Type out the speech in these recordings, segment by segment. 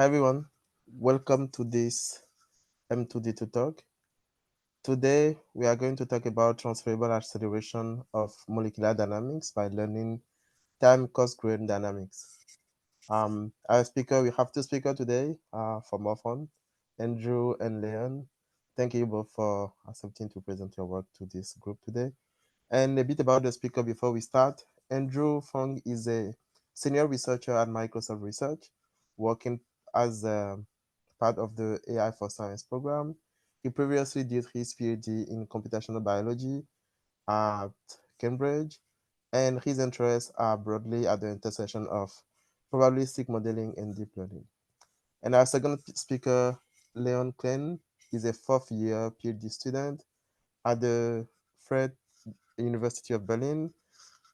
Hi everyone, welcome to this M2D2 talk. Today we are going to talk about transferable acceleration of molecular dynamics by learning time-coarsened dynamics. We have two speakers today for more fun, Andrew and Leon. Thank you both for accepting to present your work to this group today. And a bit about the speaker before we start. Andrew Foong is a senior researcher at Microsoft Research, working as part of the AI for Science program. He previously did his PhD in computational biology at Cambridge, and his interests are broadly at the intersection of probabilistic modeling and deep learning. And our second speaker, Leon Klein, is a fourth-year PhD student at the Fred University of Berlin,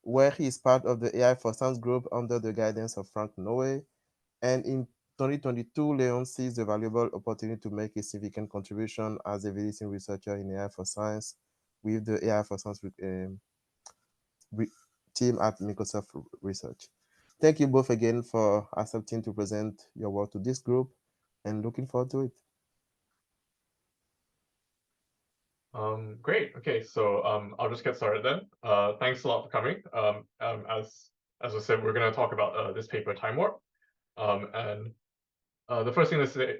where he is part of the AI for Science group under the guidance of Frank Noe. And in 2022, Leon sees the valuable opportunity to make a significant contribution as a visiting researcher in AI for Science with the AI for Science team at Microsoft Research. Thank you both again for accepting to present your work to this group, and looking forward to it. Great. Okay, so I'll just get started then. Thanks a lot for coming. As I said, we're going to talk about this paper, Timewarp. And the first thing to say,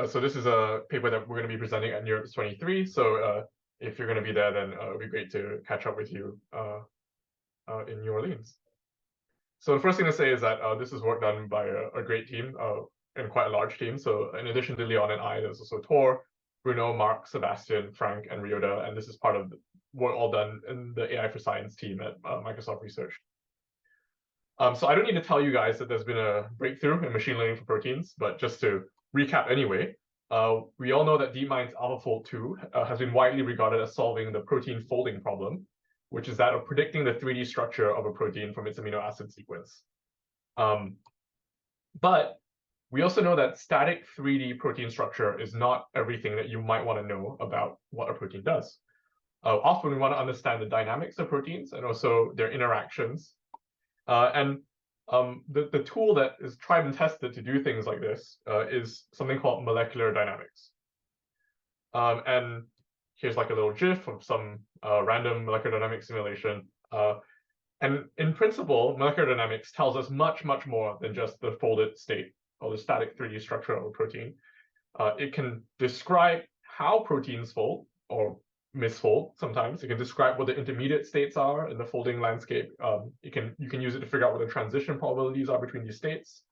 so this is a paper that we're going to be presenting at NeurIPS 23. So if you're going to be there, then it'll be great to catch up with you in New Orleans. So the first thing to say is that this is work done by a great team and quite a large team. So in addition to Leon and I, there's also Tor, Bruno, Mark, Sebastian, Frank, and Ryota, and this is part of the work all done in the AI for Science team at Microsoft Research. So I don't need to tell you guys that there's been a breakthrough in machine learning for proteins, but just to recap anyway, we all know that DeepMind's AlphaFold 2 has been widely regarded as solving the protein folding problem, which is that of predicting the 3D structure of a protein from its amino acid sequence. But we also know that static 3D protein structure is not everything that you might want to know about what a protein does. Often we want to understand the dynamics of proteins and also their interactions. The tool that is tried and tested to do things like this is something called molecular dynamics. And here's like a little GIF of some random molecular dynamics simulation. And in principle, molecular dynamics tells us much, much more than just the folded state or the static 3D structure of a protein. It can describe how proteins fold or misfold sometimes. It can describe what the intermediate states are in the folding landscape. You can use it to figure out what the transition probabilities are between these states.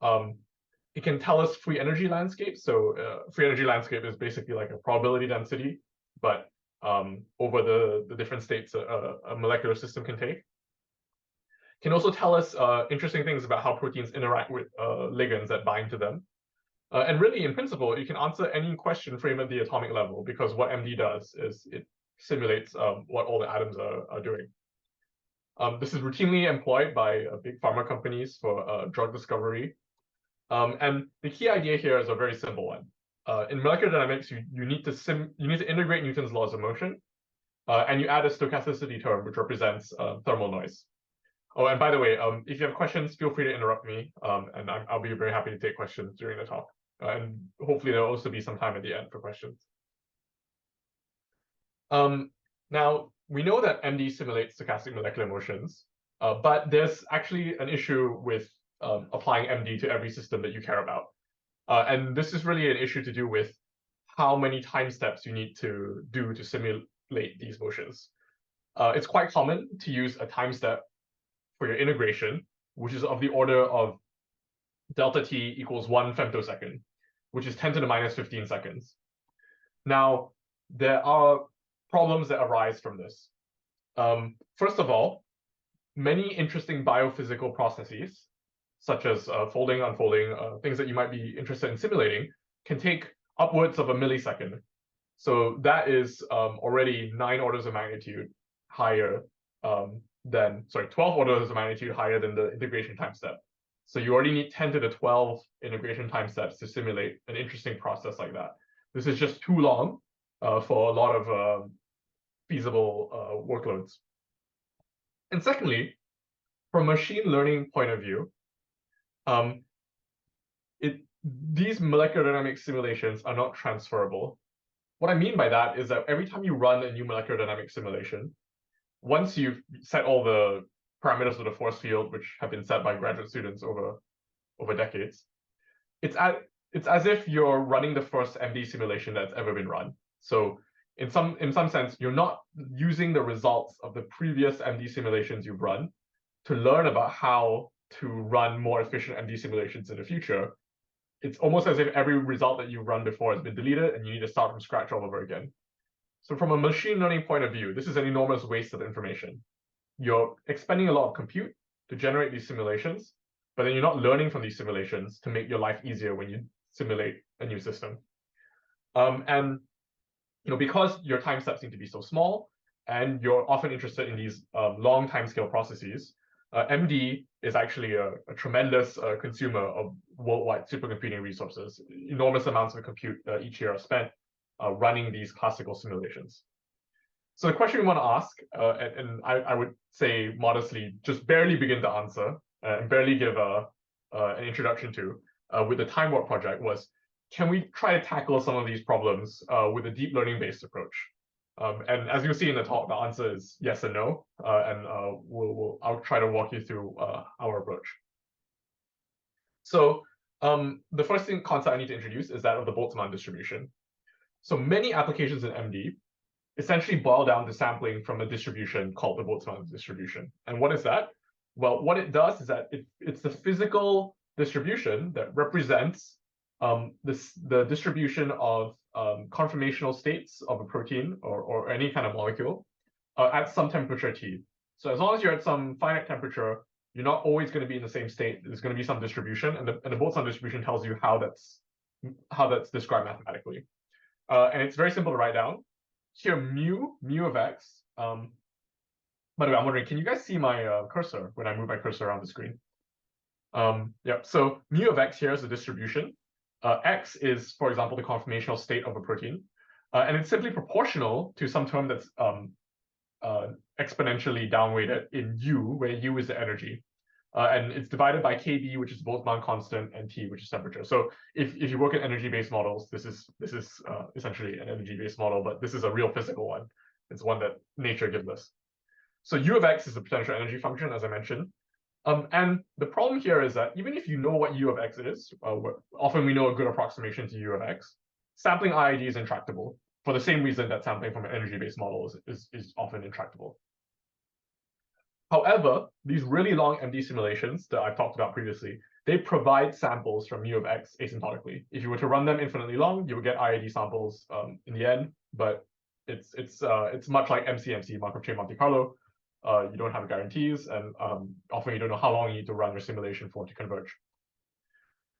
It can tell us free energy landscape. So free energy landscape is basically like a probability density, but over the different states a molecular system can take. Can also tell us interesting things about how proteins interact with ligands that bind to them. And really, in principle, you can answer any question framed at the atomic level, because what MD does is it simulates what all the atoms are doing. This is routinely employed by big pharma companies for drug discovery. And the key idea here is a very simple one. In molecular dynamics, you need to integrate Newton's laws of motion, and you add a stochasticity term, which represents thermal noise. Oh, and by the way, if you have questions, feel free to interrupt me, and I'll be very happy to take questions during the talk. And hopefully there'll also be some time at the end for questions. Now, we know that MD simulates stochastic molecular motions, but there's actually an issue with applying MD to every system that you care about. And this is really an issue to do with how many time steps you need to do to simulate these motions. It's quite common to use a time step for your integration, which is of the order of delta t equals 1 femtosecond, which is 10 to the minus 15 seconds. Now, there are problems that arise from this. First of all, many interesting biophysical processes, such as folding, unfolding, things that you might be interested in simulating, can take upwards of a millisecond. So that is already 9 orders of magnitude higher 12 orders of magnitude higher than the integration time step. So you already need 10 to the 12 integration time steps to simulate an interesting process like that. This is just too long for a lot of feasible workloads. And secondly, from a machine learning point of view, these molecular dynamics simulations are not transferable. What I mean by that is that every time you run a new molecular dynamics simulation, once you've set all the parameters of the force field, which have been set by graduate students over decades, it's as if you're running the first MD simulation that's ever been run. So in some sense, you're not using the results of the previous MD simulations you've run to learn about how to run more efficient MD simulations in the future. It's almost as if every result that you've run before has been deleted and you need to start from scratch all over again. So from a machine learning point of view, this is an enormous waste of information. You're expending a lot of compute to generate these simulations, but then you're not learning from these simulations to make your life easier when you simulate a new system. And because your time steps need to be so small, and you're often interested in these long timescale processes, MD is actually a tremendous consumer of worldwide supercomputing resources. Enormous amounts of compute each year are spent running these classical simulations. So the question we want to ask, and I would say modestly, just barely begin to answer and barely give an introduction to with the Timewarp project was, can we try to tackle some of these problems with a deep learning based approach? And as you'll see in the talk, the answer is yes and no. And I'll try to walk you through our approach. So the first concept I need to introduce is that of the Boltzmann distribution. So many applications in MD essentially boil down to sampling from a distribution called the Boltzmann distribution. And what is that? Well, what it does is that it's the physical distribution that represents the distribution of conformational states of a protein or any kind of molecule at some temperature T. So as long as you're at some finite temperature, you're not always going to be in the same state. There's going to be some distribution, and the Boltzmann distribution tells you how that's described mathematically. And it's very simple to write down. Here, mu of x. By the way, I'm wondering, can you guys see my cursor when I move my cursor around the screen? Yeah, so mu of x here is the distribution. X is, for example, the conformational state of a protein. And it's simply proportional to some term that's exponentially downweighted in U, where U is the energy. And it's divided by KB, which is Boltzmann constant, and T, which is temperature. So if you work in energy-based models, this is essentially an energy-based model, but this is a real physical one. It's one that nature gives us. So U of x is the potential energy function, as I mentioned. And the problem here is that even if you know what U of x is, often we know a good approximation to U of x, sampling IID is intractable for the same reason that sampling from an energy-based model is often intractable. However, these really long MD simulations that I've talked about previously, they provide samples from mu of x asymptotically. If you were to run them infinitely long, you would get IID samples in the end, but it's much like MCMC, Markov chain Monte Carlo. You don't have guarantees, and often you don't know how long you need to run your simulation for to converge.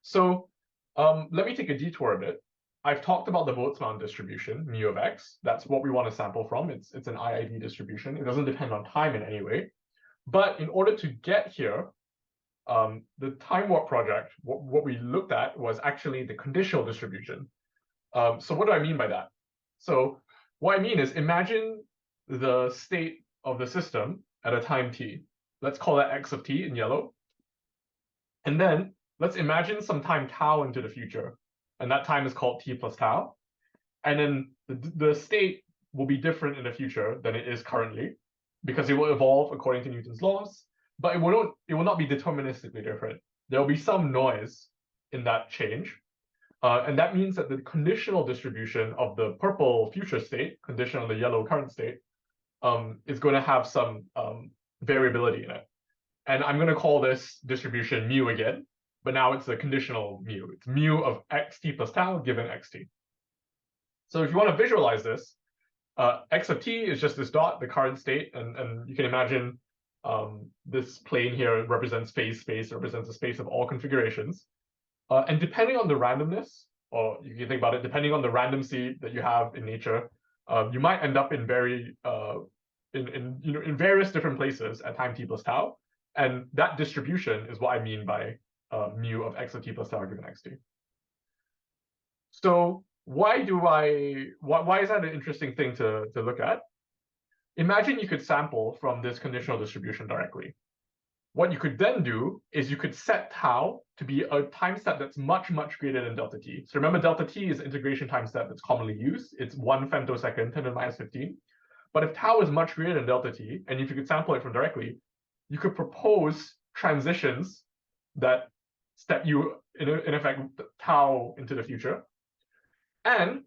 So let me take a detour a bit. I've talked about the Boltzmann distribution, mu of x. That's what we want to sample from. It's an IID distribution. It doesn't depend on time in any way. But in order to get here, the Timewarp project, what we looked at was actually the conditional distribution. So what do I mean by that? So what I mean is, imagine the state of the system at a time t. Let's call that x of t in yellow. And then let's imagine some time tau into the future. And that time is called t plus tau. And then the state will be different in the future than it is currently, because it will evolve according to Newton's laws, but it will not be deterministically different. There will be some noise in that change. And that means that the conditional distribution of the purple future state, conditional on the yellow current state, is going to have some variability in it. And I'm going to call this distribution mu again, but now it's a conditional mu. It's mu of xt plus tau given xt. So if you want to visualize this, x of t is just this dot, the current state, and you can imagine this plane here represents phase space, represents a space of all configurations. And depending on the randomness, or you can think about it, depending on the randomcy that you have in nature, you might end up in in various different places at time t plus tau, and that distribution is what I mean by mu of x of t plus tau given xt. So why is that an interesting thing to look at? Imagine you could sample from this conditional distribution directly. what you could then do is you could set tau to be a time step that's much, much greater than delta t. So remember, delta t is integration time step that's commonly used. It's 1 femtosecond, 10 to the minus 15. But if tau is much greater than delta t, and if you could sample it from directly, you could propose transitions that step you, in effect, tau into the future. And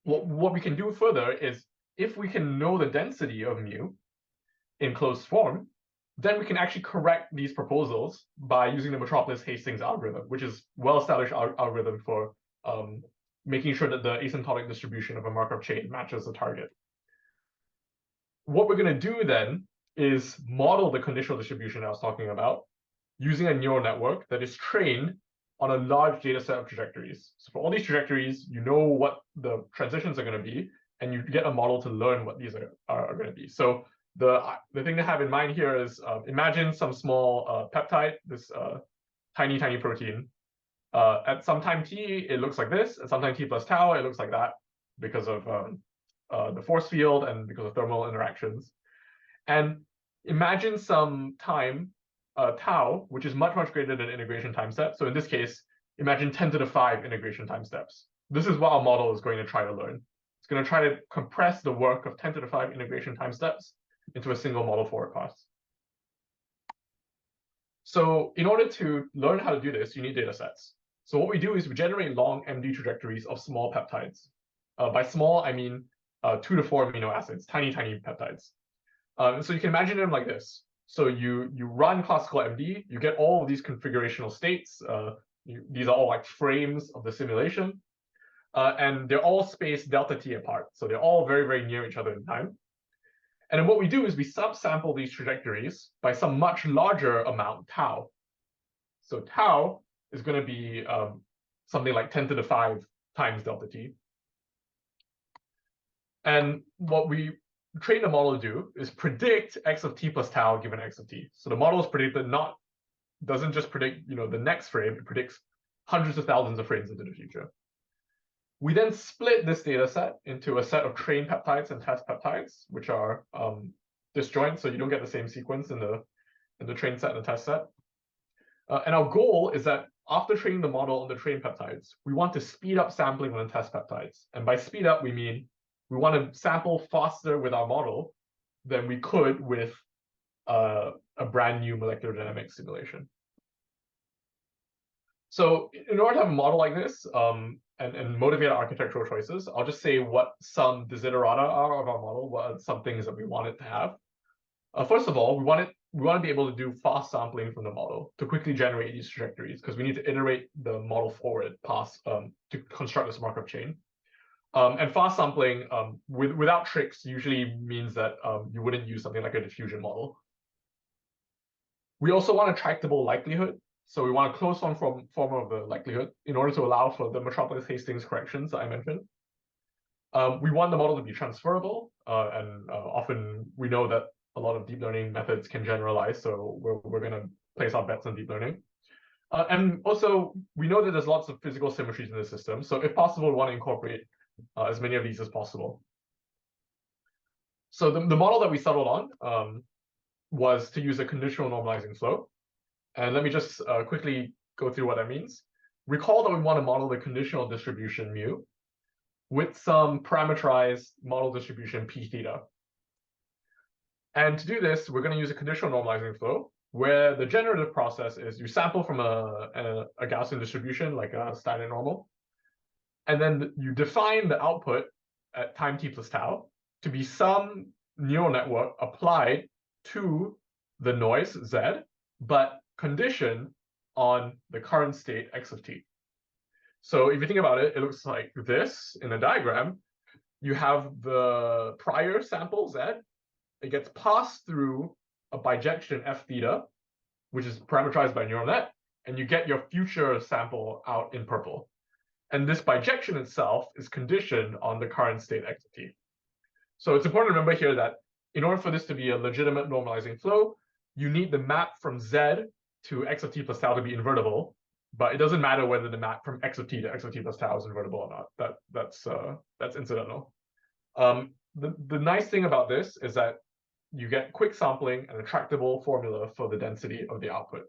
what we can do further is, if we can know the density of mu in closed form, then we can actually correct these proposals by using the Metropolis-Hastings algorithm, which is well-established algorithm for making sure that the asymptotic distribution of a Markov chain matches the target. What we're going to do then is model the conditional distribution I was talking about using a neural network that is trained on a large data set of trajectories. So for all these trajectories, you know what the transitions are going to be, and you get a model to learn what these are going to be. So the thing to have in mind here is, imagine some small peptide, this tiny protein. At some time t, it looks like this. At some time t plus tau, it looks like that because of the force field and because of thermal interactions. And imagine some time tau, which is much, much greater than integration time step. So in this case, imagine 10 to the 5 integration time steps. This is what our model is going to try to learn. It's going to try to compress the work of 10 to the 5 integration time steps into a single model forward pass. So in order to learn how to do this, you need data sets. So what we do is we generate long MD trajectories of small peptides. By small, I mean 2 to 4 amino acids, tiny peptides. So you can imagine them like this. So you run classical MD, you get all of these configurational states. These are all like frames of the simulation. And they're all spaced delta t apart. So they're all very, very near each other in time. And then what we do is we subsample these trajectories by some much larger amount, tau. So tau is going to be something like 10 to the 5 times delta t. And what we train the model to do is predict x of t plus tau given x of t. So the model is predicted doesn't just predict the next frame, it predicts hundreds of thousands of frames into the future. We then split this data set into a set of trained peptides and test peptides, which are disjoint, so you don't get the same sequence in the trained set and the test set. And our goal is that after training the model on the trained peptides, we want to speed up sampling on the test peptides. And by speed up, we mean we want to sample faster with our model than we could with a brand new molecular dynamics simulation. So in order to have a model like this and motivate our architectural choices, I'll just say what some desiderata are of our model, what are some things that we want it to have. First of all, we want to be able to do fast sampling from the model to quickly generate these trajectories, because we need to iterate the model forward past to construct this Markov chain. And fast sampling without tricks usually means that you wouldn't use something like a diffusion model. We also want a tractable likelihood. So we want a closed form of the likelihood in order to allow for the Metropolis-Hastings corrections that I mentioned. We want the model to be transferable, and often we know that a lot of deep learning methods can generalize, so we're going to place our bets on deep learning. And also, we know that there's lots of physical symmetries in the system, so if possible, we want to incorporate as many of these as possible. So the model that we settled on was to use a conditional normalizing flow. And let me just quickly go through what that means. Recall that we want to model the conditional distribution mu with some parameterized model distribution p theta. And to do this, we're going to use a conditional normalizing flow, where the generative process is you sample from a Gaussian distribution, like a standard normal, and then you define the output at time t plus tau to be some neural network applied to the noise z, but conditioned on the current state x of t. So if you think about it, it looks like this in the diagram. You have the prior sample z. It gets passed through a bijection f theta, which is parameterized by neural net, and you get your future sample out in purple. And this bijection itself is conditioned on the current state x of t. So it's important to remember here that in order for this to be a legitimate normalizing flow, you need the map from z to x of t plus tau to be invertible, but it doesn't matter whether the map from x of t to x of t plus tau is invertible or not. That's incidental. The nice thing about this is that you get quick sampling and a tractable formula for the density of the output.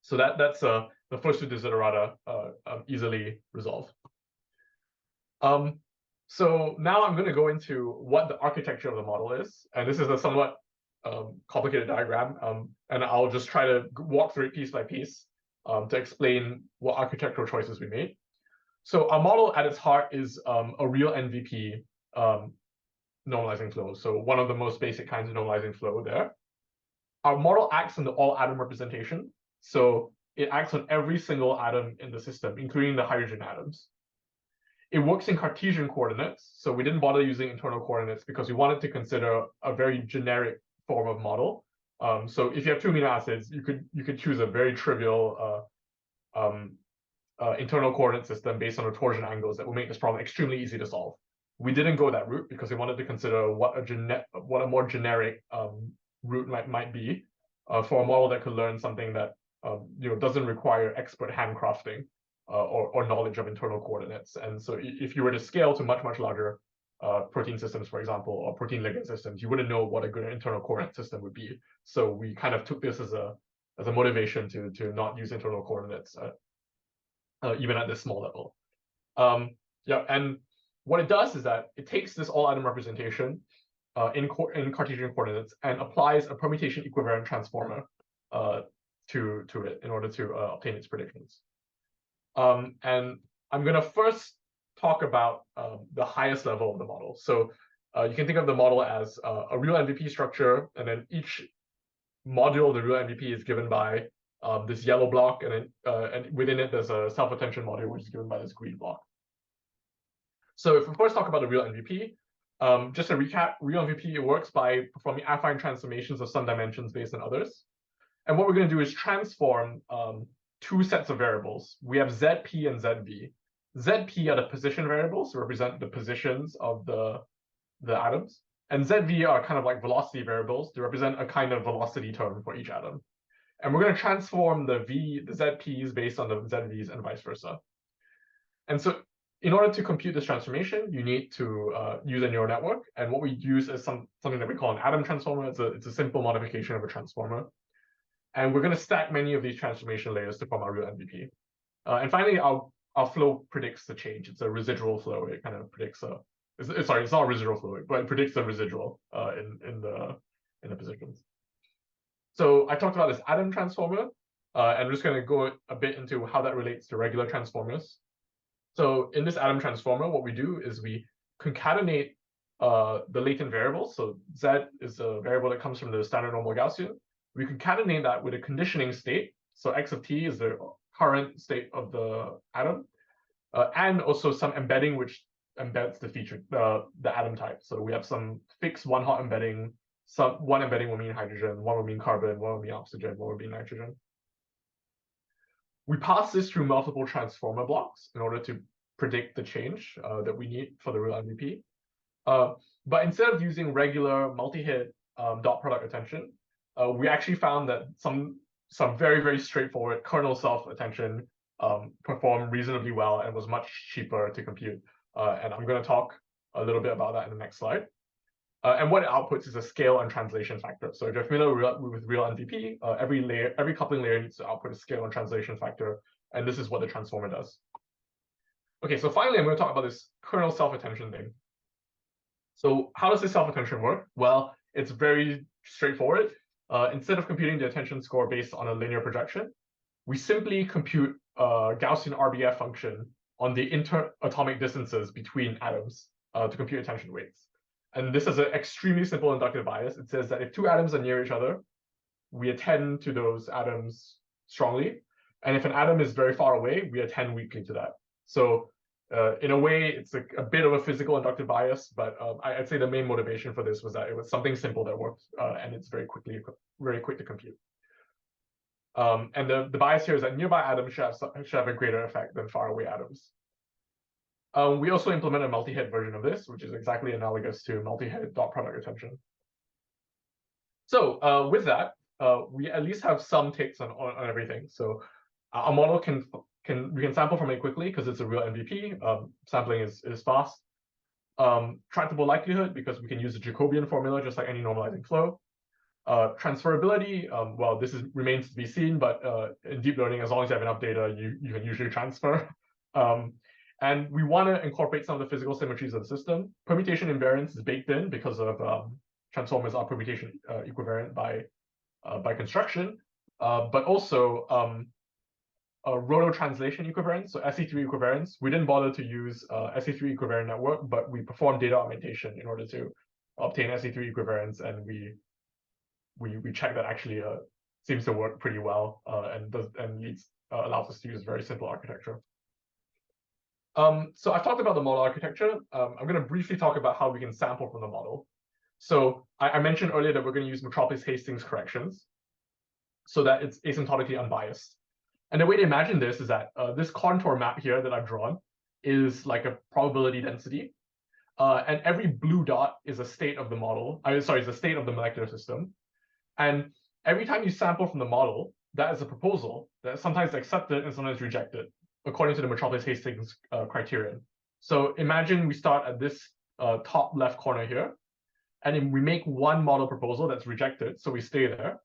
So that's the first two desiderata easily resolved. So now I'm going to go into what the architecture of the model is, and this is a somewhat complicated diagram, and I'll just try to walk through it piece by piece to explain what architectural choices we made. So our model at its heart is a real NVP normalizing flow. So one of the most basic kinds of normalizing flow there. Our model acts on the all atom representation. So it acts on every single atom in the system, including the hydrogen atoms. It works in Cartesian coordinates. So we didn't bother using internal coordinates because we wanted to consider a very generic form of model. So if you have two amino acids, you could choose a very trivial internal coordinate system based on the torsion angles that will make this problem extremely easy to solve. We didn't go that route because we wanted to consider what a more generic route might be for a model that could learn something that doesn't require expert handcrafting or knowledge of internal coordinates. And so if you were to scale to much larger protein systems, for example, or protein ligand systems, you wouldn't know what a good internal coordinate system would be. So we kind of took this as a motivation to not use internal coordinates even at this small level. And what it does is that it takes this all atom representation in Cartesian coordinates and applies a permutation equivariant transformer to it in order to obtain its predictions. And I'm going to first talk about the highest level of the model. So you can think of the model as a real MVP structure, and then each module of the real MVP is given by this yellow block, and within it there's a self-attention module which is given by this green block. So if we first talk about the real MVP, just to recap, real MVP works by performing affine transformations of some dimensions based on others. And what we're going to do is transform two sets of variables. We have ZP and ZV. ZP are the position variables, represent the positions of the atoms. And ZV are kind of like velocity variables to represent a kind of velocity term for each atom. And we're going to transform the ZPs based on the ZVs and vice versa. And so in order to compute this transformation, you need to use a neural network. And what we use is something that we call an atom transformer. It's a simple modification of a transformer. And we're going to stack many of these transformation layers to form our real MVP. And finally, our flow predicts the change. It's a residual flow. It kind of predicts it's not a residual flow, but it predicts the residual in the positions. So I talked about this atom transformer, and I'm just going to go a bit into how that relates to regular transformers. So in this atom transformer, what we do is we concatenate the latent variables. So Z is a variable that comes from the standard normal Gaussian. We concatenate that with a conditioning state. So X of T is the current state of the atom, and also some embedding which embeds the feature, the atom type. So we have some fixed one hot embedding. One embedding will mean hydrogen, one will mean carbon, one will mean oxygen, one will mean nitrogen. We pass this through multiple transformer blocks in order to predict the change that we need for the real MVP. But instead of using regular multi-hit dot product attention, we actually found that some very straightforward kernel self-attention performed reasonably well and was much cheaper to compute. And I'm going to talk a little bit about that in the next slide. And what it outputs is a scale and translation factor. So if you're familiar with real MVP, every coupling layer needs to output a scale and translation factor, and this is what the transformer does. Okay, so finally, I'm going to talk about this kernel self-attention thing. So how does this self-attention work? Well, it's very straightforward. Instead of computing the attention score based on a linear projection, we simply compute a Gaussian RBF function on the interatomic distances between atoms to compute attention weights. And this is an extremely simple inductive bias. It says that if two atoms are near each other, we attend to those atoms strongly. And if an atom is very far away, we attend weakly to that. So in a way, it's a bit of a physical inductive bias, but I'd say the main motivation for this was that it was something simple that worked, and it's very quick to compute. And the bias here is that nearby atoms should have a greater effect than far away atoms. We also implement a multi-hit version of this, which is exactly analogous to multi-hit dot product attention. So with that, we at least have some takes on everything. So our model we can sample from it quickly because it's a real MVP. Sampling is fast. Tractable likelihood, because we can use the Jacobian formula just like any normalizing flow. Transferability, well, this remains to be seen, but in deep learning, as long as you have enough data, you can usually transfer. And we want to incorporate some of the physical symmetries of the system. Permutation invariance is baked in because of transformers are permutation equivariant by construction, but also roto translation equivariance, so SE3 equivariance. We didn't bother to use SE3 equivariant network, but we performed data augmentation in order to obtain SE3 equivariance, and we check that actually seems to work pretty well and allows us to use very simple architecture. So I've talked about the model architecture. I'm going to briefly talk about how we can sample from the model. So I mentioned earlier that we're going to use Metropolis-Hastings corrections so that it's asymptotically unbiased. And the way to imagine this is that this contour map here that I've drawn is like a probability density. And every blue dot is a state of the model. Is a state of the molecular system. And every time you sample from the model, that is a proposal that is sometimes accepted and sometimes rejected according to the Metropolis-Hastings criterion. So imagine we start at this top left corner here, and then we make one model proposal that's rejected, so we stay there.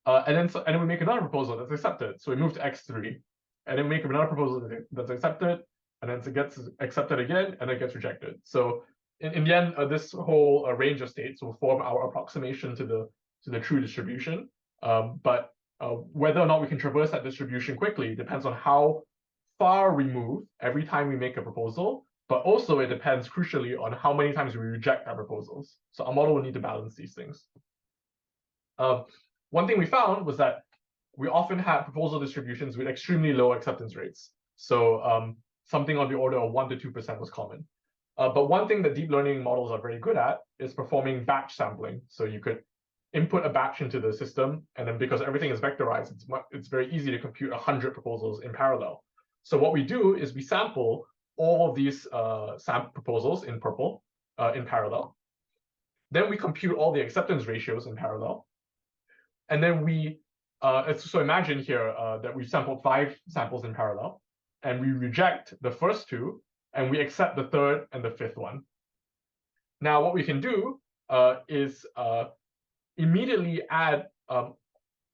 And then we make another proposal that's accepted, so we move to X3, and then we make another proposal that's accepted, and then it gets accepted again, and then it gets rejected. So in the end, this whole range of states will form our approximation to the true distribution. But whether or not we can traverse that distribution quickly depends on how far we move every time we make a proposal, but also it depends crucially on how many times we reject our proposals. So our model will need to balance these things. One thing we found was that we often had proposal distributions with extremely low acceptance rates. So something on the order of 1 to 2% was common. But one thing that deep learning models are very good at is performing batch sampling. So you could input a batch into the system, and then because everything is vectorized, it's very easy to compute 100 proposals in parallel. So what we do is we sample all of these proposals in purple in parallel. Then we compute all the acceptance ratios in parallel. And then so imagine here that we've sampled 5 samples in parallel, and we reject the first 2, and we accept the 3rd and the 5th one. Now, what we can do is immediately add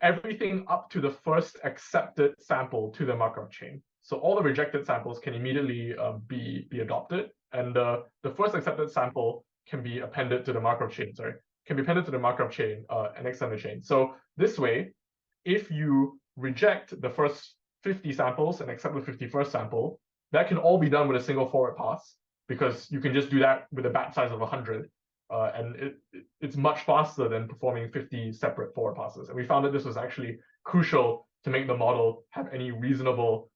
everything up to the first accepted sample to the Markov chain. So all the rejected samples can immediately be adopted, and the first accepted sample can be appended to the Markov chain. And extend the chain. So this way, if you reject the first 50 samples and accept the 51st sample, that can all be done with a single forward pass, because you can just do that with a batch size of 100. And it's much faster than performing 50 separate forward passes. And we found that this was actually crucial to make the model have any reasonable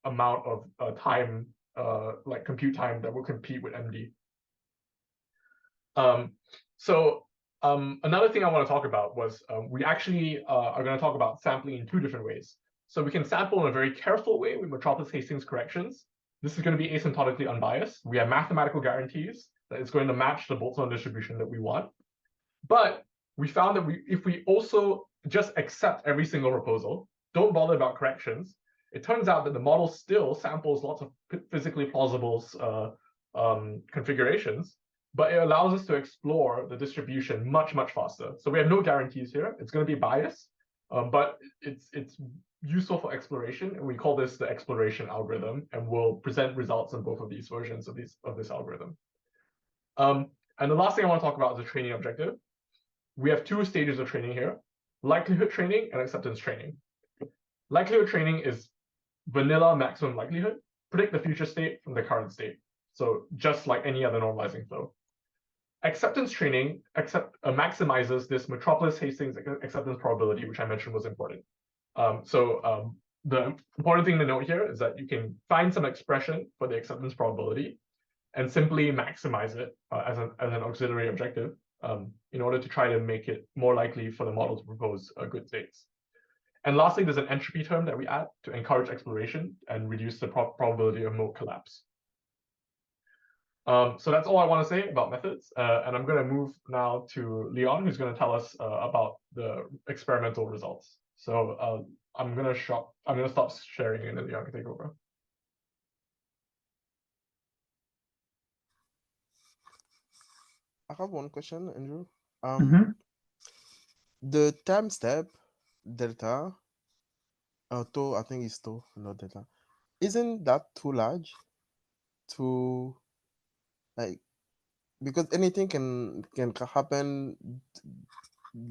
amount of time, like compute time, that will compete with MD. Another thing I want to talk about was we actually are going to talk about sampling in 2 different ways. So we can sample in a very careful way with Metropolis-Hastings corrections. This is going to be asymptotically unbiased. We have mathematical guarantees that it's going to match the Boltzmann distribution that we want. But we found that if we also just accept every single proposal, don't bother about corrections, it turns out that the model still samples lots of physically plausible configurations, but it allows us to explore the distribution much, much faster. So we have no guarantees here. It's going to be biased, but it's useful for exploration, and we call this the exploration algorithm, and we'll present results in both of these versions of this algorithm. And the last thing I want to talk about is the training objective. We have 2 stages of training here: likelihood training and acceptance training. Likelihood training is vanilla maximum likelihood, predict the future state from the current state. So just like any other normalizing flow. Acceptance training maximizes this Metropolis-Hastings acceptance probability, which I mentioned was important. The important thing to note here is that you can find some expression for the acceptance probability and simply maximize it as an auxiliary objective in order to try to make it more likely for the model to propose good states. And lastly, there's an entropy term that we add to encourage exploration and reduce the probability of mode collapse. So that's all I want to say about methods, and I'm going to move now to Leon, who's going to tell us about the experimental results. So I'm going to stop sharing, and then Leon can take over. have one question, Andrew. The time step delta, tau, I think it's tau, not delta. Isn't that too large to like, because anything can happen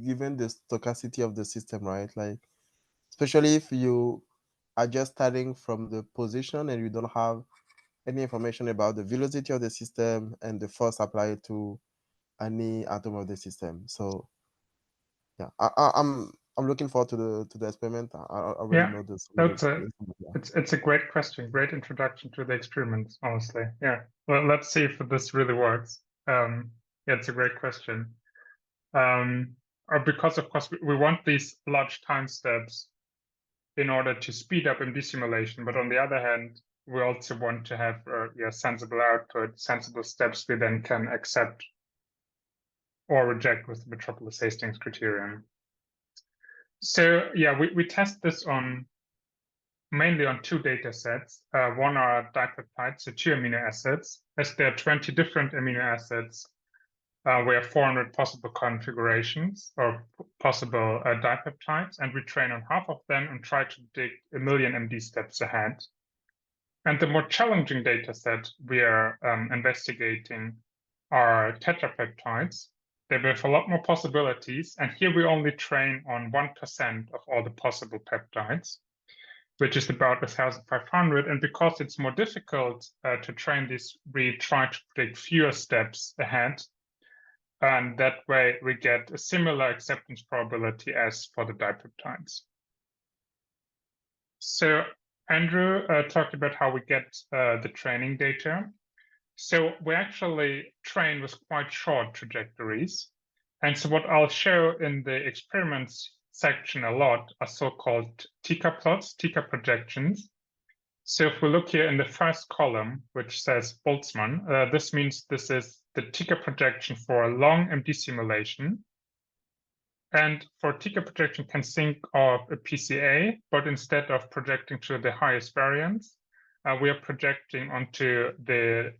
given the stochasticity of the system, right? Like, especially if you are just starting from the position and you don't have any information about the velocity of the system and the force applied to any atom of the system. So yeah, I'm looking forward to the experiment. I already know this. It's a great question, great introduction to the experiment, honestly. Yeah, well, let's see if this really works. Yeah, it's a great question. Because of course we want these large time steps in order to speed up MD simulation, but on the other hand, we also want to have sensible output, sensible steps we then can accept or reject with the Metropolis-Hastings criterion. So yeah, we test this on mainly on two data sets. One are dipeptides, so 2 amino acids. As there are 20 different amino acids, we have 400 possible configurations or possible dipeptides, and we train on half of them and try to predict 1 million MD steps ahead. And the more challenging data set we are investigating are tetrapeptides. They have a lot more possibilities, and here we only train on 1% of all the possible peptides, which is about 1,500. And because it's more difficult to train this, we try to predict fewer steps ahead. And that way we get a similar acceptance probability as for the dipeptides. So Andrew talked about how we get the training data. So we actually train with quite short trajectories. And so what I'll show in the experiments section a lot are so-called Tika plots, Tika projections. So if we look here in the first column, which says Boltzmann, this means this is the Tika projection for a long MD simulation. And for Tika projection can think of a PCA, but instead of projecting to the highest variance, we are projecting onto the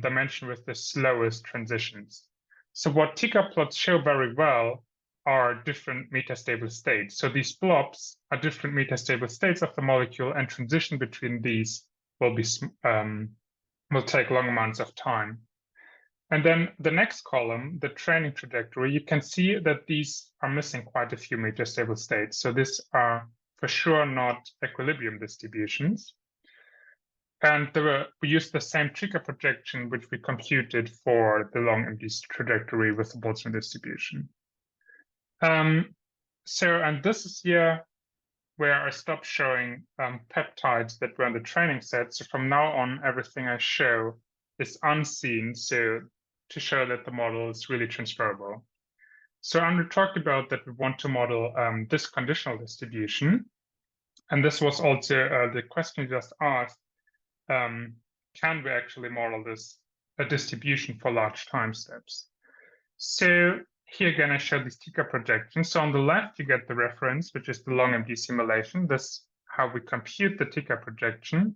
dimension with the slowest transitions. So what Tika plots show very well are different metastable states. So these blobs are different metastable states of the molecule, and transition between these will take long amounts of time. And then the next column, the training trajectory, you can see that these are missing quite a few metastable states. So these are for sure not equilibrium distributions. And we used the same Tika projection, which we computed for the long MD trajectory with the Boltzmann distribution. And this is here where I stopped showing peptides that were in the training set. So from now on, everything I show is unseen, so to show that the model is really transferable. So Andrew talked about that we want to model this conditional distribution. And this was also the question you just asked. Can we actually model a distribution for large time steps? So here again, I show these Tika projections. So on the left, you get the reference, which is the long MD simulation. This is how we compute the Tika projection.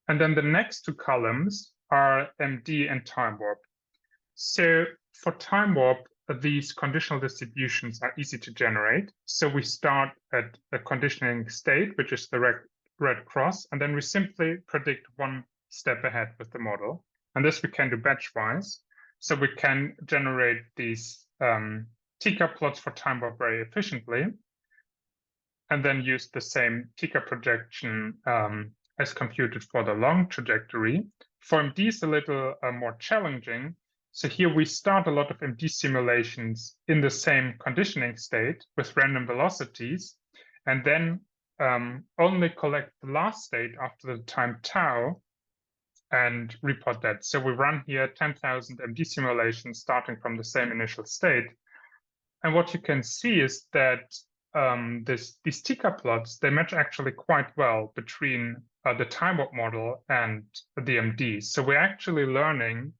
And then the next two columns are MD and Timewarp. So for Timewarp, these conditional distributions are easy to generate. So we start at the conditioning state, which is the red cross, and then we simply predict one step ahead with the model. And this we can do batch-wise. So we can generate these Tika plots for Timewarp very efficiently, and then use the same Tika projection as computed for the long trajectory. For MD, it's a little more challenging. So here we start a lot of MD simulations in the same conditioning state with random velocities, and then only collect the last state after the time tau and report that. So we run here 10,000 MD simulations starting from the same initial state. And what you can see is that these Tika plots, they match actually quite well between the Timewarp model and the MD. So we're actually learning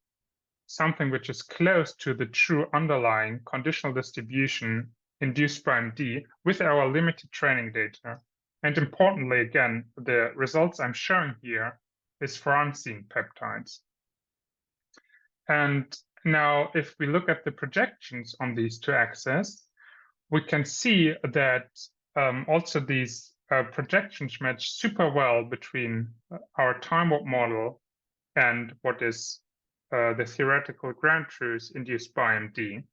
something which is close to the true underlying conditional distribution induced by MD with our limited training data. And importantly, again, the results I'm showing here is for unseen peptides. And Now, if we look at the projections on these two axes, we can see that also these projections match super well between our time-warp model and what is the theoretical ground truth induced by MD.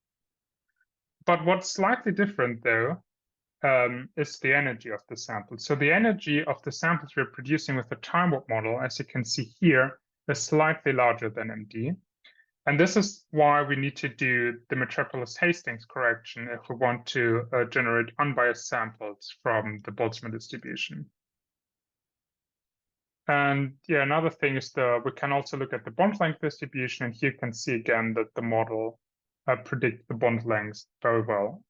But what's slightly different, though, is the energy of the sample. So the energy of the samples we're producing with the time-warp model, as you can see here, is slightly larger than MD. And this is why we need to do the Metropolis-Hastings correction if we want to generate unbiased samples from the Boltzmann distribution. And yeah, another thing is we can also look at the bond length distribution, and here you can see again that the model predicts the bond length very well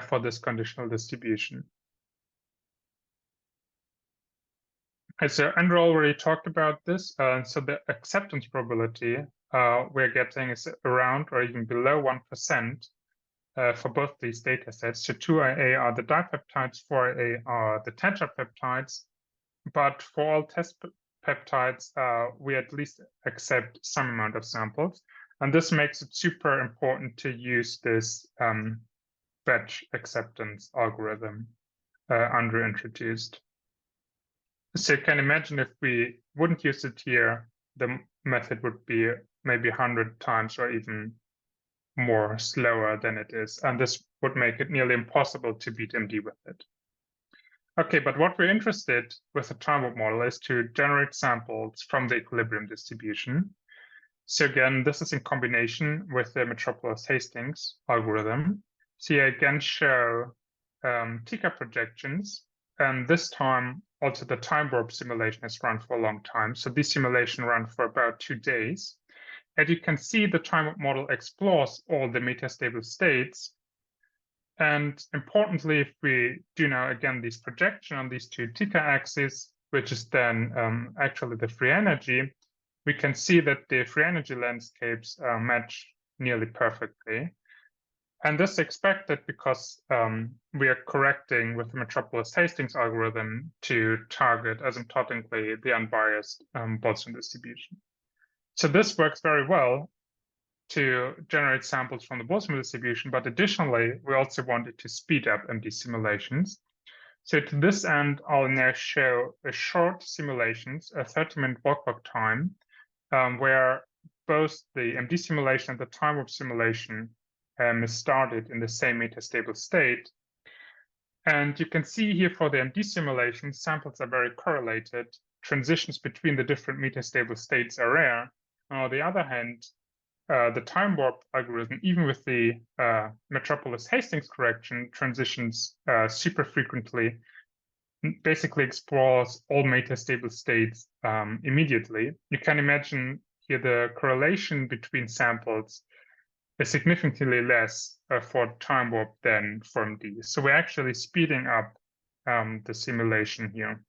for this conditional distribution. So Andrew already talked about this. So the acceptance probability we're getting is around or even below 1% for both these data sets. So 2IA are the dipeptides, 4IA are the tetrapeptides. But for all test peptides, we at least accept some amount of samples. And this makes it super important to use this batch acceptance algorithm Andrew introduced. So you can imagine if we wouldn't use it here, the method would be maybe 100 times or even more slower than it is. And this would make it nearly impossible to beat MD with it. Okay, but what we're interested with the time-warp model is to generate samples from the equilibrium distribution. So again, this is in combination with the Metropolis-Hastings algorithm. So you again show TICA projections, and this time also the time-warp simulation is run for a long time. So this simulation ran for about 2 days. And you can see the time-warp model explores all the metastable states. And importantly, if we do now again this projection on these two TICA axes, which is then actually the free energy, we can see that the free energy landscapes match nearly perfectly. And this is expected because we are correcting with the Metropolis-Hastings algorithm to target asymptotically the unbiased Boltzmann distribution. So this works very well to generate samples from the Boltzmann distribution, but additionally, we also wanted to speed up MD simulations. So to this end, I'll now show a short simulations, a 30-minute walk-back time, where both the MD simulation and the time-warp simulation is started in the same metastable state. And you can see here for the MD simulation, samples are very correlated. Transitions between the different metastable states are rare. On the other hand, the time-warp algorithm, even with the Metropolis-Hastings correction, transitions super frequently, basically explores all metastable states immediately. You can imagine here the correlation between samples is significantly less for time-warp than for MD. So we're actually speeding up the simulation here.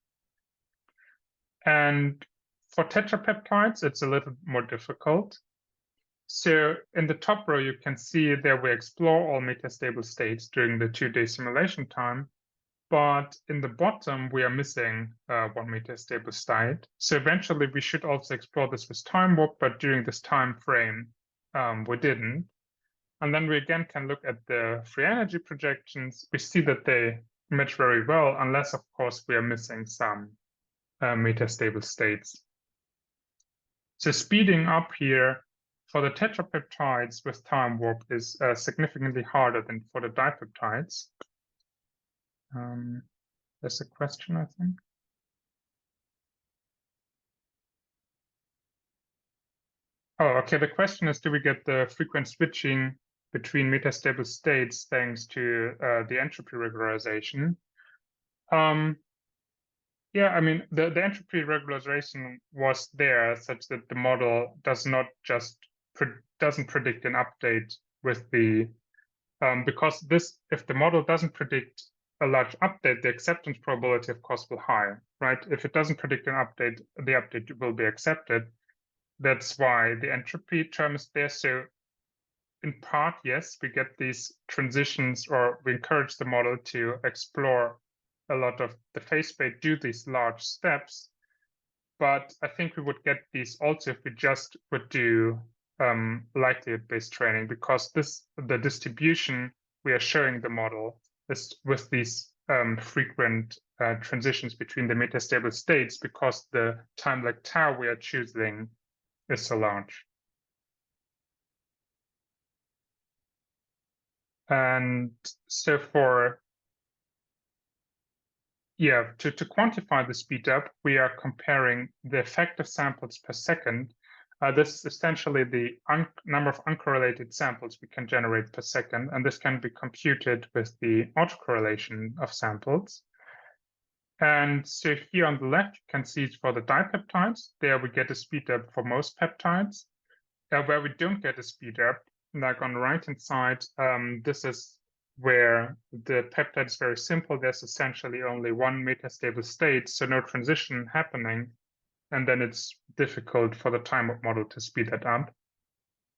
And for tetrapeptides, it's a little more difficult. So in the top row, you can see that we explore all metastable states during the 2-day simulation time. But in the bottom, we are missing one metastable state. So eventually, we should also explore this with time-warp, but during this time frame, we didn't. And then we again can look at the free energy projections. We see that they match very well, unless, of course, we are missing some metastable states. So speeding up here for the tetrapeptides with time-warp is significantly harder than for the dipeptides. There's a question, I think. Oh, okay. The question is, do we get the frequent switching between metastable states thanks to the entropy regularization? Yeah, I mean, the entropy regularization was there such that the model does not just doesn't predict an update with the because this, if the model doesn't predict a large update, the acceptance probability, of course, will high, right? If it doesn't predict an update, the update will be accepted. That's why the entropy term is there. So in part, yes, we get these transitions, or we encourage the model to explore a lot of the phase space, do these large steps. But I think we would get these also if we just would do likelihood-based training, because the distribution we are showing the model is with these frequent transitions between the metastable states, because the time lag tau we are choosing is so large. And so to quantify the speed up, we are comparing the effective samples per second. This is essentially the number of uncorrelated samples we can generate per second, and this can be computed with the autocorrelation of samples. And so here on the left, you can see for the dipeptides. There we get a speed up for most peptides. Where we don't get a speed up, like on the right-hand side, this is where the peptide is very simple. There's essentially only one metastable state, so no transition happening. And then it's difficult for the Timewarp model to speed that up.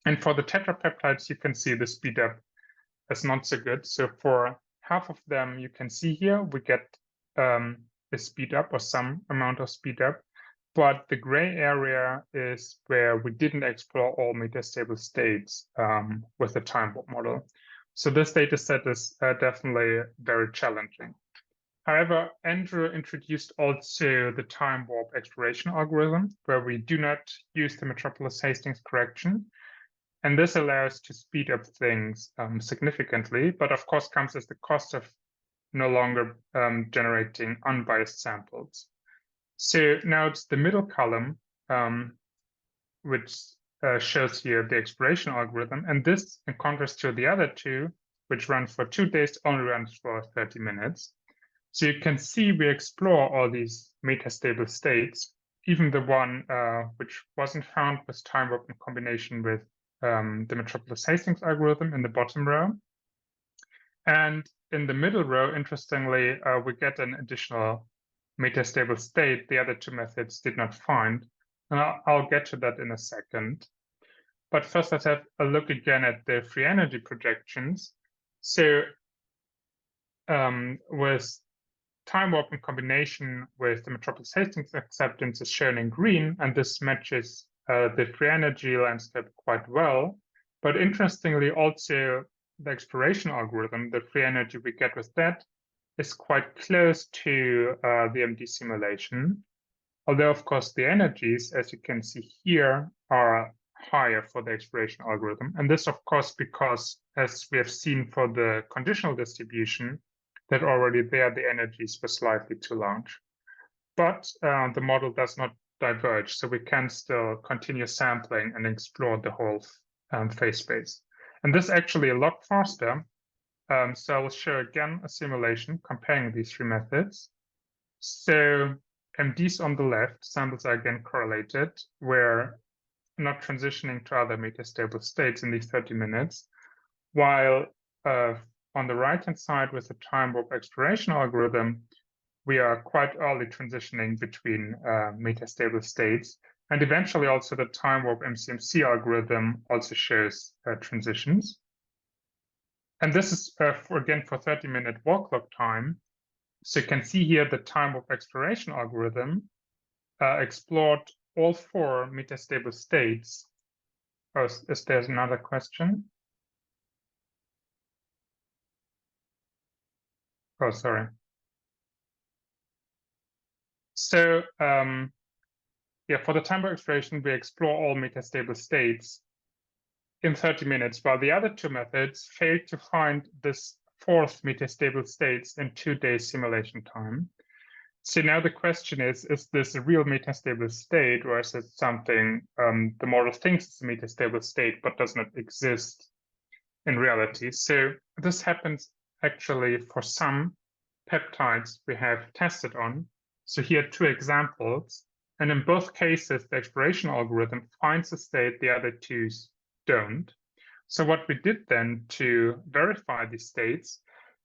And for the tetrapeptides, you can see the speed up is not so good. So for half of them, you can see here, we get a speed up or some amount of speed up. But the gray area is where we didn't explore all metastable states with the Timewarp model. So this data set is definitely very challenging. However, Andrew introduced also the Timewarp exploration algorithm, where we do not use the Metropolis-Hastings correction. And this allows to speed up things significantly, but of course comes at the cost of no longer generating unbiased samples. So now it's the middle column, which shows here the exploration algorithm. And this, in contrast to the other two, which run for 2 days, only runs for 30 minutes. So you can see we explore all these metastable states, even the one which wasn't found with Timewarp in combination with the Metropolis-Hastings algorithm in the bottom row. And in the middle row, interestingly, we get an additional metastable state the other two methods did not find. And I'll get to that in a second. But first, let's have a look again at the free energy projections. So with Timewarp in combination with the Metropolis-Hastings acceptance is shown in green, and this matches the free energy landscape quite well. But interestingly, also the exploration algorithm, the free energy we get with that, is quite close to the MD simulation. Although, of course, the energies, as you can see here, are higher for the exploration algorithm. And this, of course, because, as we have seen for the conditional distribution, that already there the energies were slightly too large. But the model does not diverge, so we can still continue sampling and explore the whole phase space. And this is actually a lot faster. So I will show again a simulation comparing these three methods. So MDs on the left, samples are again correlated. We're not transitioning to other metastable states in these 30 minutes, while on the right-hand side with the Timewarp exploration algorithm, we are quite early transitioning between metastable states. And eventually also the Timewarp MCMC algorithm also shows transitions. And this is, again, for 30-minute walk log time. So you can see here the Timewarp exploration algorithm explored all 4 metastable states. Oh, is there another question? Oh, sorry. So yeah, for the Timewarp exploration, we explore all metastable states in 30 minutes, while the other two methods failed to find this 4th metastable states in 2 days simulation time. So now the question is this a real metastable state, or is it something the model thinks it's a metastable state but does not exist in reality? So this happens actually for some peptides we have tested on. So here are 2 examples. And in both cases, the exploration algorithm finds a state the other 2 don't. So what we did then to verify these states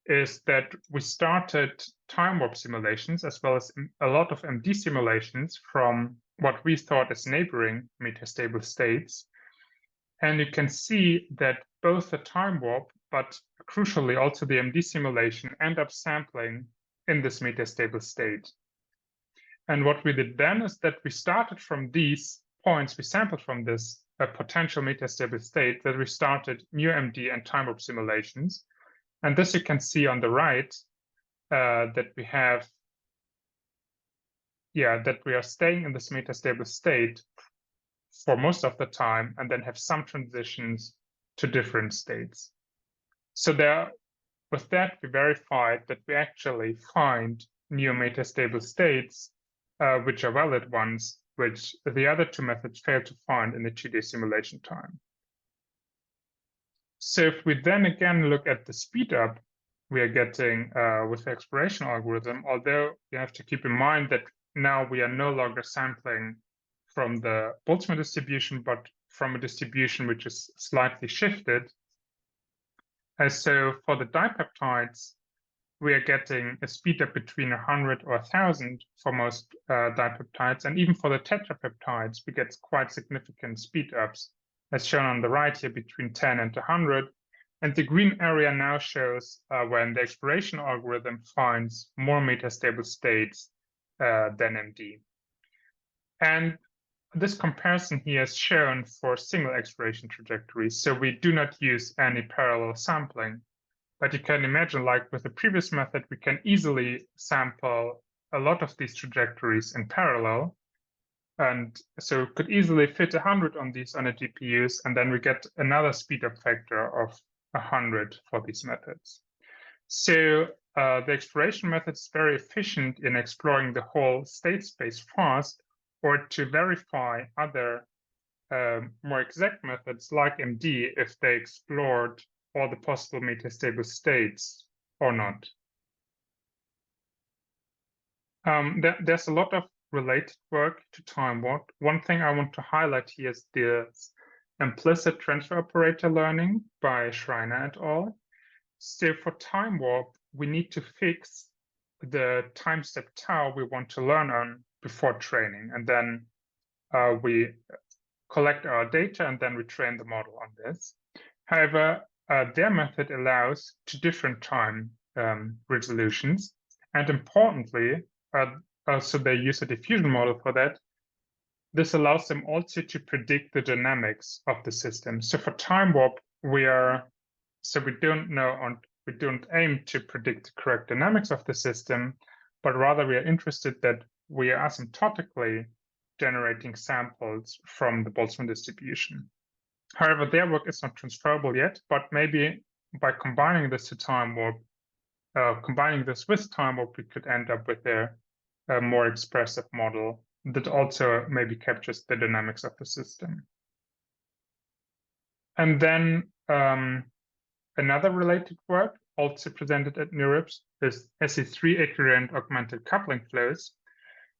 is that we started Timewarp simulations as well as a lot of MD simulations from what we thought as neighboring metastable states. And you can see that both the Timewarp, but crucially also the MD simulation, end up sampling in this metastable state. And what we did then is that we started from these points we sampled from this a potential metastable state, that we started new MD and Timewarp simulations. And this you can see on the right, that we have, that we are staying in this metastable state for most of the time, and then have some transitions to different states. So with that, we verified that we actually find new metastable states, which are valid ones, which the other two methods failed to find in the 2D simulation time. So if we then again look at the speed up we are getting with the exploration algorithm, although you have to keep in mind that now we are no longer sampling from the Boltzmann distribution, but from a distribution which is slightly shifted. And so for the dipeptides, we are getting a speed up between 100 or 1,000 for most dipeptides. And even for the tetrapeptides, we get quite significant speed ups, as shown on the right here, between 10 and 100. And the green area now shows when the exploration algorithm finds more metastable states than MD. And this comparison here is shown for single exploration trajectories. So we do not use any parallel sampling. But you can imagine, like with the previous method, we can easily sample a lot of these trajectories in parallel. And so we could easily fit 100 on these on a GPUs, and then we get another speedup factor of 100 for these methods. So the exploration method is very efficient in exploring the whole state space fast, or to verify other more exact methods like MD if they explored all the possible metastable states or not. There's a lot of related work to Timewarp. One thing I want to highlight here is the implicit transfer operator learning by Schreiner et al. So for Timewarp, we need to fix the time step tau we want to learn on before training. And then we collect our data and then we train the model on this. However, their method allows 2 different time resolutions. And importantly, so they use a diffusion model for that. This allows them also to predict the dynamics of the system. So for Timewarp, we don't know, we don't aim to predict the correct dynamics of the system, but rather we are interested that we are asymptotically generating samples from the Boltzmann distribution. However, their work is not transferable yet, but maybe by combining this to Timewarp, combining this with Timewarp, we could end up with a more expressive model that also maybe captures the dynamics of the system. And then another related work also presented at NeurIPS is SE3 equivalent augmented coupling flows.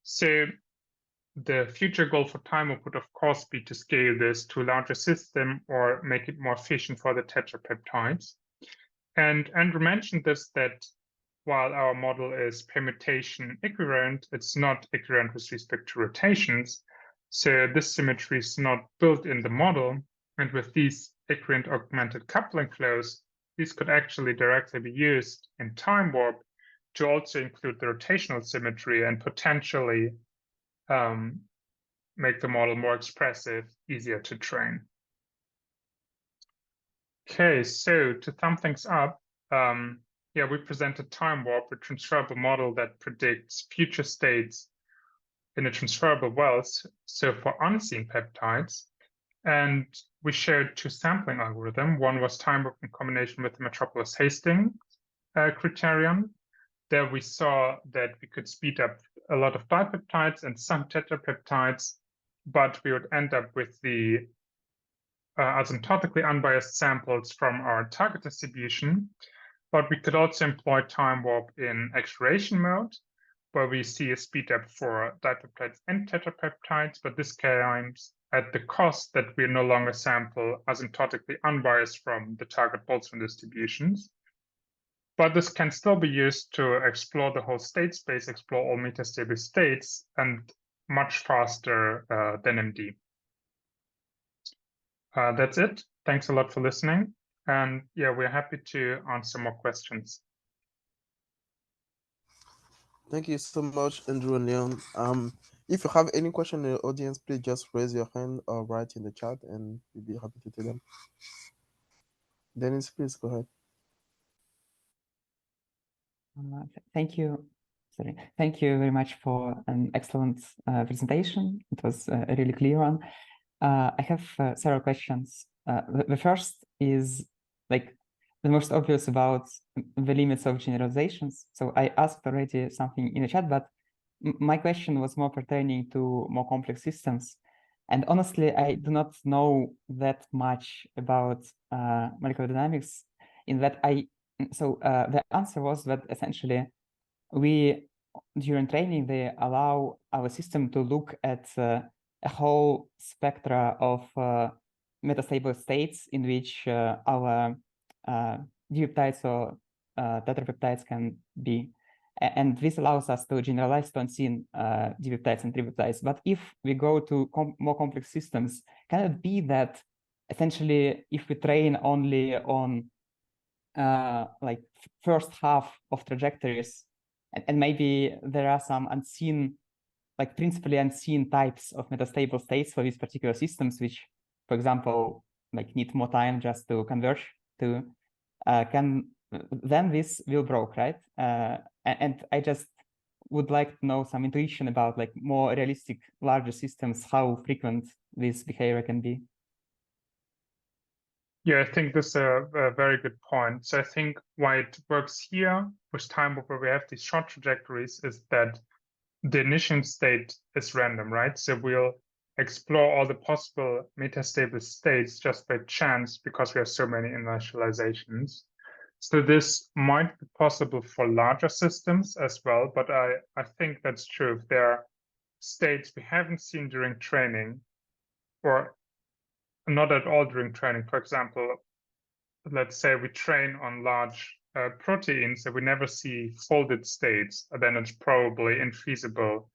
So the future goal for Timewarp would, of course, be to scale this to a larger system or make it more efficient for the tetrapeptides. And Andrew mentioned this, that while our model is permutation equivalent, it's not equivalent with respect to rotations. So this symmetry is not built in the model. And with these equivalent augmented coupling flows, these could actually directly be used in Timewarp to also include the rotational symmetry and potentially make the model more expressive, easier to train. Okay, so to sum things up, we presented Timewarp, a transferable model that predicts future states in a transferable wells, so for unseen peptides. And we showed 2 sampling algorithms. One was Timewarp in combination with the Metropolis-Hastings criterion. There we saw that we could speed up a lot of dipeptides and some tetrapeptides, but we would end up with the asymptotically unbiased samples from our target distribution. But we could also employ Timewarp in exploration mode, where we see a speed up for dipeptides and tetrapeptides, but this comes at the cost that we no longer sample asymptotically unbiased from the target Boltzmann distributions. But this can still be used to explore the whole state space, explore all metastable states, and much faster than MD. That's it. Thanks a lot for listening. And yeah, we're happy to answer more questions. Thank you so much, Andrew and Leon. If you have any question in the audience, please just raise your hand or write in the chat, and we'll be happy to take them. Dennis, please go ahead. Thank you. Sorry. Thank you very much for an excellent presentation. It was a really clear one. I have several questions. The first is like the most obvious about the limits of generalizations. So I asked already something in the chat, but my question was more pertaining to more complex systems. And honestly, I do not know that much about molecular dynamics in that the answer was that essentially we, during training, they allow our system to look at a whole spectra of metastable states in which our dipeptides or tetrapeptides can be. And this allows us to generalize to unseen dipeptides and tripeptides. But if we go to more complex systems, can it be that essentially if we train only on like first half of trajectories, and maybe there are some unseen, like principally unseen types of metastable states for these particular systems, which, for example, like need more time just to converge to, then this will broke, right? And I just would like to know some intuition about like more realistic larger systems, how frequent this behavior can be. Yeah, I think this is a very good point. So I think why it works here with Timewarp, where we have these short trajectories, is that the initial state is random, right? So we'll explore all the possible metastable states just by chance because we have so many initializations. So this might be possible for larger systems as well, but I think that's true. If there are states we haven't seen during training, or not at all during training. For example, let's say we train on large proteins and we never see folded states, then it's probably infeasible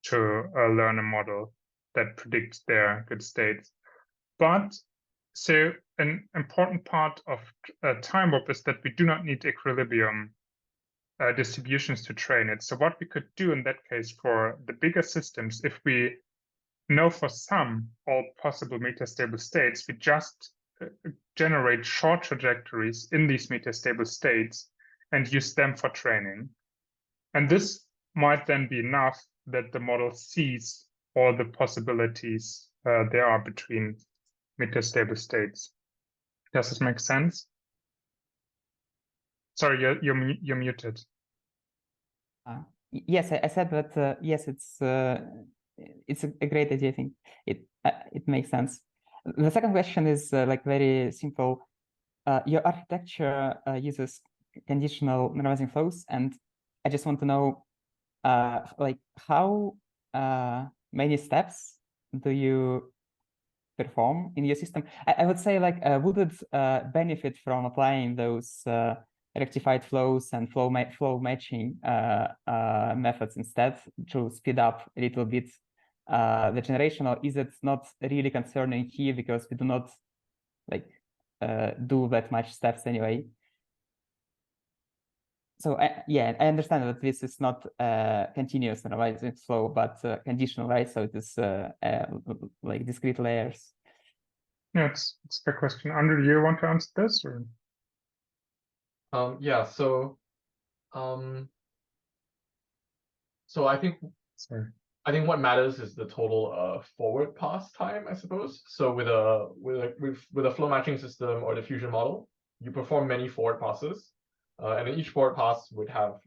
to learn a model that predicts their good states. But so an important part of Timewarp is that we do not need equilibrium distributions to train it. So what we could do in that case for the bigger systems, if we know for some all possible metastable states, we just generate short trajectories in these metastable states and use them for training. And this might then be enough that the model sees all the possibilities there are between metastable states. Does this make sense? Sorry, you're muted. Yes, I said that. Yes, it's a great idea. I think it makes sense. The second question is like very simple. Your architecture uses conditional normalizing flows, and I just want to know, like how many steps do you perform in your system? I would say like would it benefit from applying those rectified flows and flow matching methods instead to speed up a little bit the generation, or is it not really concerning here because we do not like do that much steps anyway? So yeah, I understand that this is not continuous normalizing flow, but conditional, right? So it is like discrete layers. Yeah, it's a good question. Andrew, do you want to answer this? Or? Yeah, so I think what matters is the total forward pass time, I suppose. So with a flow matching system or diffusion model, you perform many forward passes, and then each forward pass would have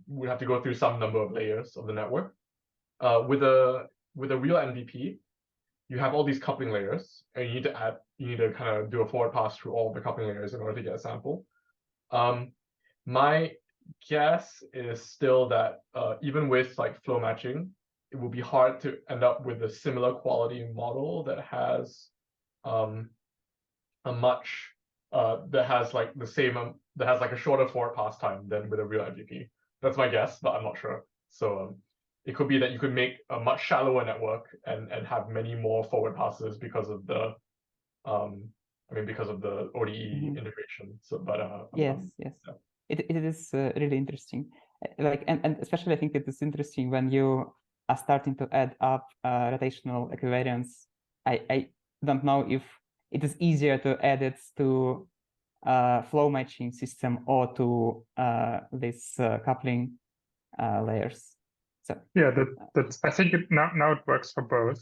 would have to go through some number of layers of the network. With a real MVP, you have all these coupling layers, and you need to kind of do a forward pass through all the coupling layers in order to get a sample. My guess is still that even with like flow matching, it will be hard to end up with a similar quality model that has that has like the same that has like a shorter forward pass time than with a real MVP. That's my guess, but I'm not sure. So it could be that you could make a much shallower network and have many more forward passes because of the because of the ODE integration. So, but yes. Yeah. It is really interesting. Like and especially I think it is interesting when you are starting to add up rotational equivariance. I don't know if it is easier to add it to flow matching system or to this coupling layers. So yeah, that's I think now it works for both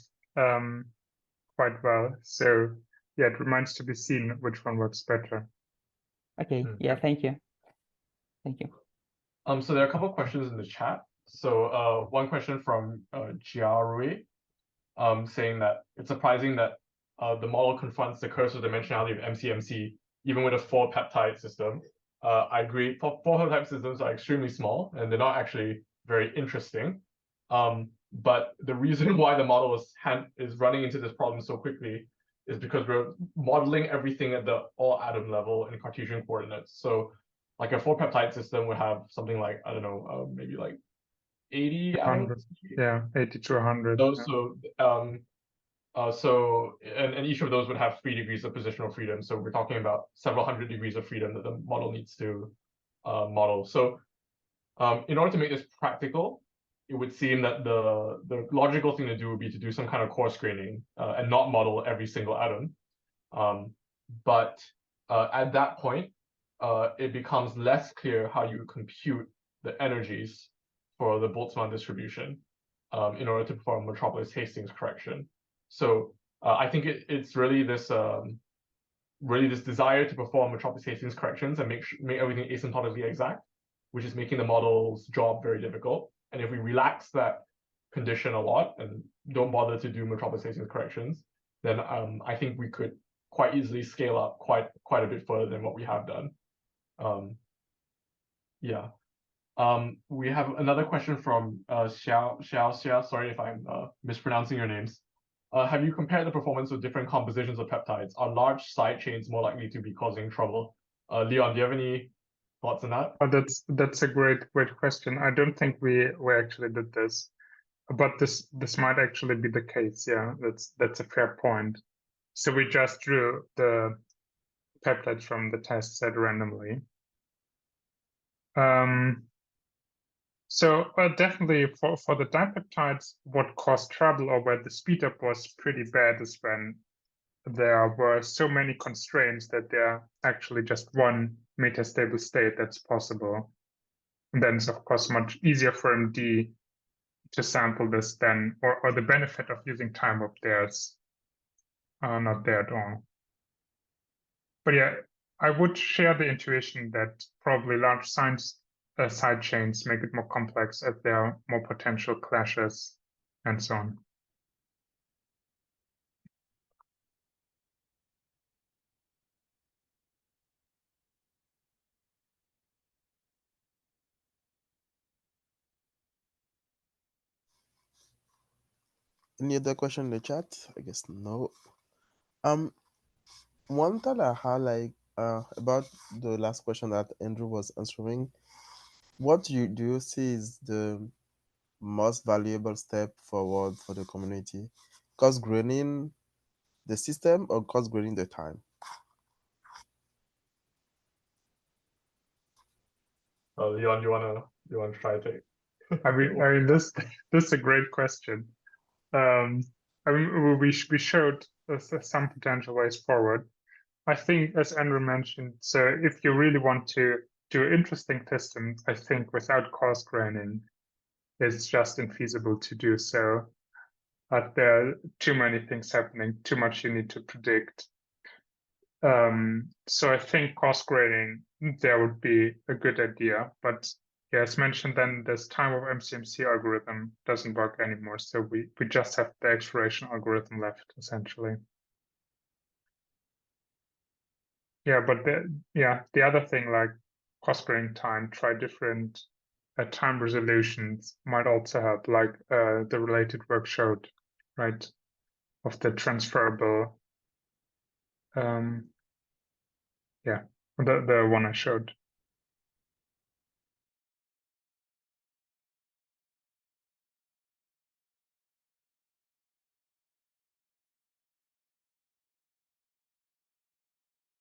quite well. So yeah, it remains to be seen which one works better. okay, yeah, thank you. Thank you. So there are a couple of questions in the chat. So one question from Jiarui, saying that it's surprising that the model confronts the cursive dimensionality of MCMC even with a 4-peptide system. I agree. 4-peptide systems are extremely small and they're not actually very interesting. But the reason why the model is running into this problem so quickly is because we're modeling everything at the all atom level in Cartesian coordinates. So like a 4-peptide system would have something like, I don't know, maybe like 80 atoms. Yeah, 80 to 100. So and each of those would have 3 degrees of positional freedom. So we're talking about several hundred degrees of freedom that the model needs to model. So in order to make this practical, it would seem that the logical thing to do would be to do some kind of coarse graining and not model every single atom. But at that point, it becomes less clear how you compute the energies for the Boltzmann distribution in order to perform Metropolis-Hastings correction. So I think it's really this desire to perform Metropolis-Hastings corrections and make everything asymptotically exact, which is making the model's job very difficult. And if we relax that condition a lot and don't bother to do Metropolis-Hastings corrections, then I think we could quite easily scale up quite a bit further than what we have done. Yeah. We have another question from Xiao. Sorry if I'm mispronouncing your names. Have you compared the performance of different compositions of peptides? Are large side chains more likely to be causing trouble? Leon, do you have any thoughts on that? Oh, that's a great question. I don't think we actually did this, but this might actually be the case. Yeah, that's a fair point. So we just drew the peptides from the test set randomly. So definitely for the dipeptides, what caused trouble or where the speed up was pretty bad is when there were so many constraints that there are actually just one metastable state that's possible. And then it's of course much easier for MD to sample this then, or the benefit of using Timewarp there is not there at all. But yeah, I would share the intuition that probably large side chains make it more complex as there are more potential clashes and so on. Any other question in the chat? I guess no. One thought I had about the last question that Andrew was answering. What do you see is the most valuable step forward for the community? Cost graining the system or cost graining the time? Leon, you wanna try to take? I mean, this is a great question. I mean, we showed some potential ways forward. I think, as Andrew mentioned, so if you really want to do interesting systems, I think without cost graining, it's just infeasible to do so. But there are too many things happening, too much you need to predict. So I think cost grading there would be a good idea, but yeah, as mentioned, then this Timewarp MCMC algorithm doesn't work anymore, so we just have the exploration algorithm left essentially. Yeah, but the other thing like cost grading time, try different time resolutions might also help, like the related work showed, right, of the transferable. Yeah, the one I showed.